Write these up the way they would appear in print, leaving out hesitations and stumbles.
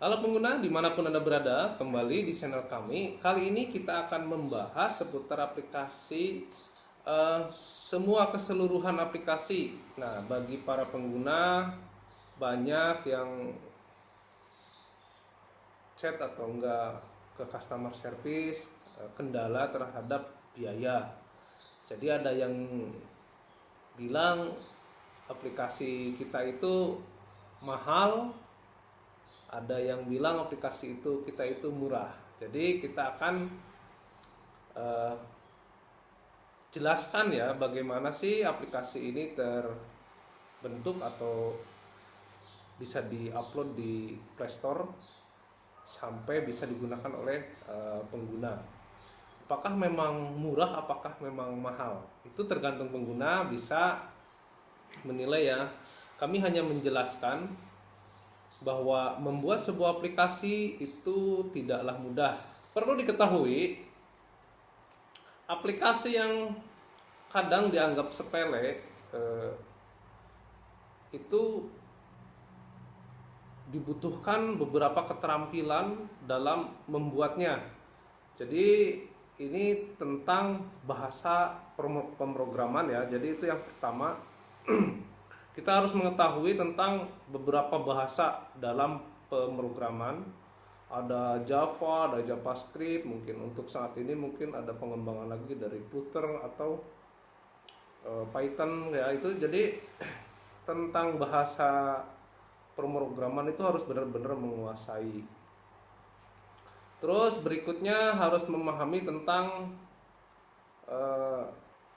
Halo pengguna, dimanapun Anda berada, kembali di channel kami. Kali ini kita akan membahas seputar aplikasi, semua keseluruhan aplikasi. Nah, bagi para pengguna, banyak yang chat atau enggak ke customer service, kendala terhadap biaya. Jadi ada yang bilang aplikasi kita itu mahal, ada yang bilang aplikasi itu kita itu murah. Jadi kita akan uh, jelaskan ya bagaimana sih aplikasi ini terbentuk atau bisa diupload di Play Store sampai bisa digunakan oleh pengguna. Apakah memang murah, apakah memang mahal? Itu tergantung pengguna bisa menilai ya. Kami hanya menjelaskan bahwa membuat sebuah aplikasi itu tidaklah mudah. Perlu diketahui, aplikasi yang kadang dianggap sepele itu dibutuhkan beberapa keterampilan dalam membuatnya. Jadi ini tentang bahasa pemrograman ya. Jadi itu yang pertama. Kita harus mengetahui tentang beberapa bahasa dalam pemrograman. Ada Java, ada JavaScript, mungkin untuk saat ini mungkin ada pengembangan lagi dari Flutter atau Python ya. Itu jadi tentang bahasa pemrograman itu harus benar-benar menguasai. Terus berikutnya harus memahami tentang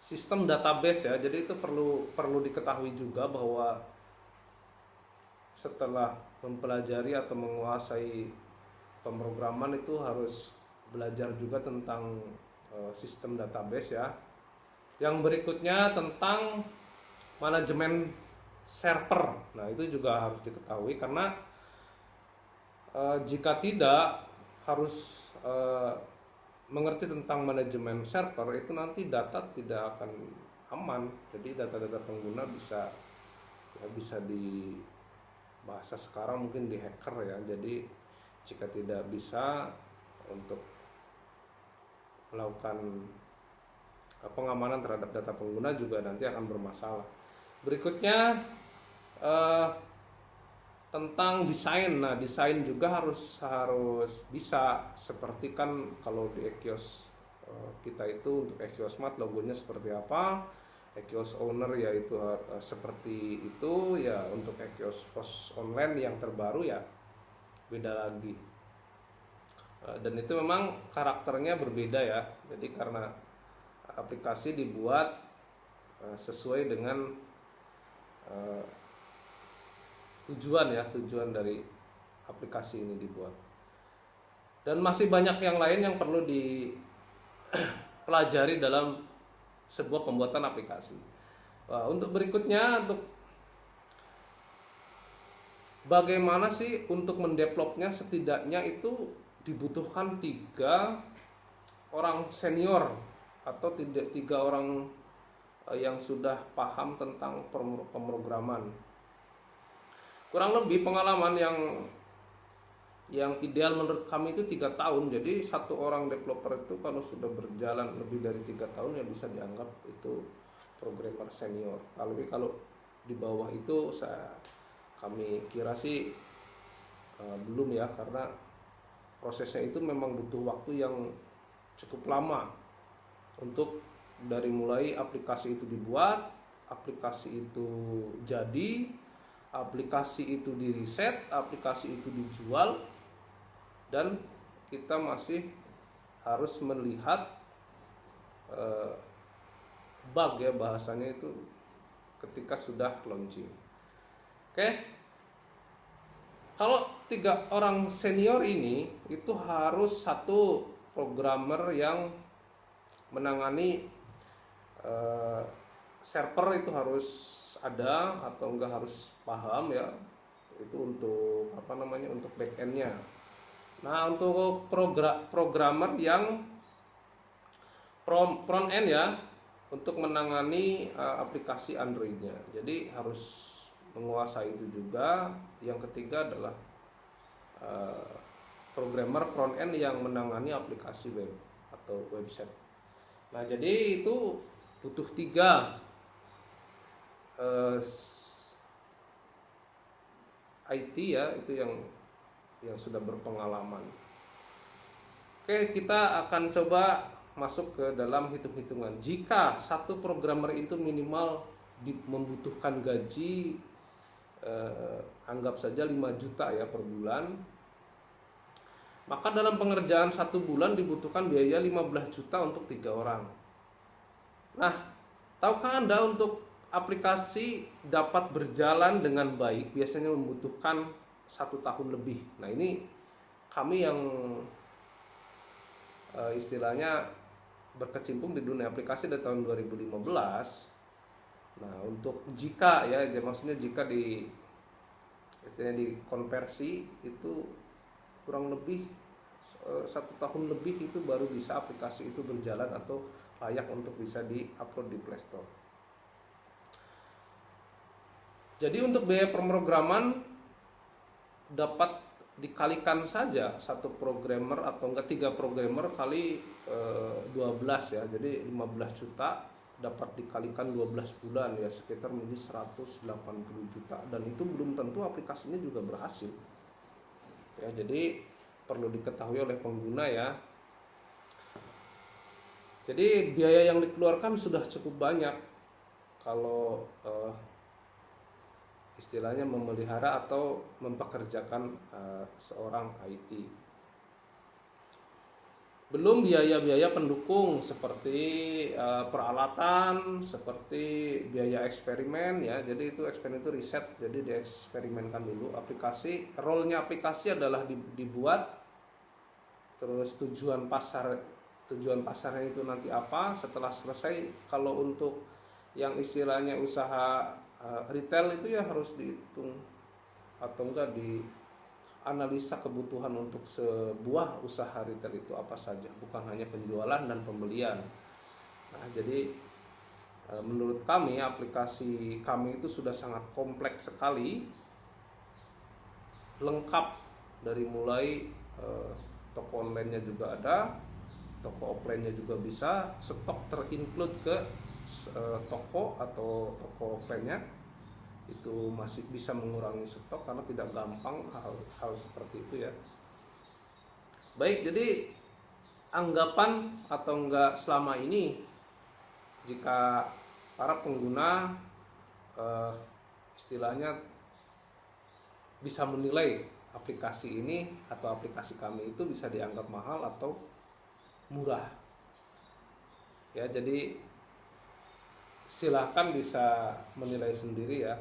sistem database ya. Jadi itu perlu diketahui juga bahwa setelah mempelajari atau menguasai pemrograman itu harus belajar juga tentang sistem database ya. Yang berikutnya tentang manajemen server. Nah, itu juga harus diketahui karena jika tidak harus mengerti tentang manajemen server itu nanti data tidak akan aman. Jadi data-data pengguna bisa di bahasa sekarang mungkin di hacker ya. Jadi jika tidak bisa untuk melakukan pengamanan terhadap data pengguna juga nanti akan bermasalah. Berikutnya tentang desain. Nah, desain juga harus bisa, seperti kan kalau di Ekios kita itu untuk Ekios Smart logonya seperti apa, Ekios Owner yaitu seperti itu ya. Untuk Ekios Pos Online yang terbaru ya beda lagi. Dan itu memang karakternya berbeda ya. Jadi karena aplikasi dibuat sesuai dengan tujuan dari aplikasi ini dibuat. Dan masih banyak yang lain yang perlu dipelajari dalam sebuah pembuatan aplikasi. Untuk berikutnya, untuk bagaimana sih untuk mendevelopnya, setidaknya itu dibutuhkan 3 orang senior atau 3 orang yang sudah paham tentang pemrograman. Kurang lebih pengalaman yang ideal menurut kami itu 3 tahun. Jadi satu orang developer itu kalau sudah berjalan lebih dari 3 tahun ya bisa dianggap itu programmer senior. Kalau di bawah itu kami kira sih belum ya, karena prosesnya itu memang butuh waktu yang cukup lama untuk dari mulai aplikasi itu dibuat, aplikasi itu jadi, aplikasi itu diriset, aplikasi itu dijual, dan kita masih harus melihat bug ya bahasanya itu ketika sudah launching. Oke. Kalau 3 orang senior ini itu harus satu programmer yang menangani server itu harus ada atau enggak harus paham ya, itu untuk untuk back endnya. Nah, untuk programmer yang front end ya, untuk menangani aplikasi Androidnya. Jadi harus menguasai itu juga. Yang ketiga adalah programmer front end yang menangani aplikasi web atau website. Nah, jadi itu butuh 3 IT ya, itu yang sudah berpengalaman. Oke, kita akan coba masuk ke dalam hitung-hitungan. Jika satu programmer itu minimal membutuhkan gaji anggap saja 5 juta ya per bulan, maka dalam pengerjaan 1 bulan dibutuhkan biaya 15 juta untuk 3 orang. Nah, tahukah Anda untuk aplikasi dapat berjalan dengan baik biasanya membutuhkan 1 tahun lebih. Nah, ini kami yang istilahnya berkecimpung di dunia aplikasi dari tahun 2015. Nah, untuk jika ya, maksudnya jika istilahnya dikonversi itu kurang lebih 1 tahun lebih itu baru bisa aplikasi itu berjalan atau layak untuk bisa di-upload di Play Store. Jadi untuk biaya pemrograman dapat dikalikan saja 1 programmer atau enggak 3 programmer kali 12 ya. Jadi 15 juta dapat dikalikan 12 bulan ya, sekitar menjadi 180 juta, dan itu belum tentu aplikasinya juga berhasil. Ya, jadi perlu diketahui oleh pengguna ya. Jadi biaya yang dikeluarkan sudah cukup banyak kalau istilahnya memelihara atau mempekerjakan seorang IT. Belum biaya-biaya pendukung seperti peralatan, seperti biaya eksperimen ya. Jadi itu eksperimen itu riset, jadi dieksperimenkan dulu aplikasi. Role-nya aplikasi adalah dibuat, terus tujuan pasarnya itu nanti apa. Setelah selesai, kalau untuk yang istilahnya usaha retail itu ya harus dihitung atau enggak analisa kebutuhan untuk sebuah usaha retail itu apa saja, bukan hanya penjualan dan pembelian. Nah, jadi menurut kami aplikasi kami itu sudah sangat kompleks sekali, lengkap dari mulai toko online-nya juga ada, toko offline-nya juga bisa, stok terinclude ke toko atau toko offline-nya itu masih bisa mengurangi stok karena tidak gampang hal seperti itu ya. Baik, jadi anggapan atau enggak selama ini jika para pengguna istilahnya bisa menilai aplikasi ini atau aplikasi kami itu bisa dianggap mahal atau murah ya. Jadi silahkan bisa menilai sendiri ya.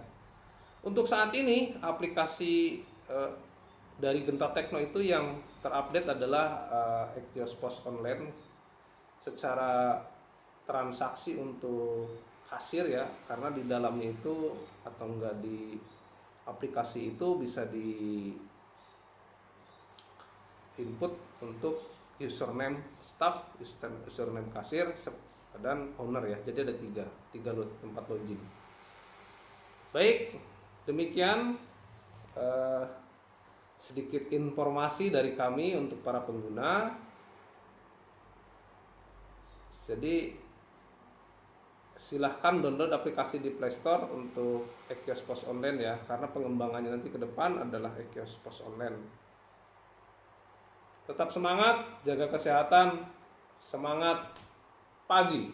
Untuk saat ini aplikasi dari Genta Tekno itu yang terupdate adalah Ekios Pos Online secara transaksi untuk kasir ya, karena di dalamnya itu atau enggak di aplikasi itu bisa di input untuk username staff, username kasir dan owner ya. Jadi ada tiga tempat login. Baik, demikian sedikit informasi dari kami untuk para pengguna. Jadi silahkan download aplikasi di Play Store untuk Ekios Pos Online ya, karena pengembangannya nanti ke depan adalah Ekios Pos Online. Tetap semangat, jaga kesehatan, semangat pagi.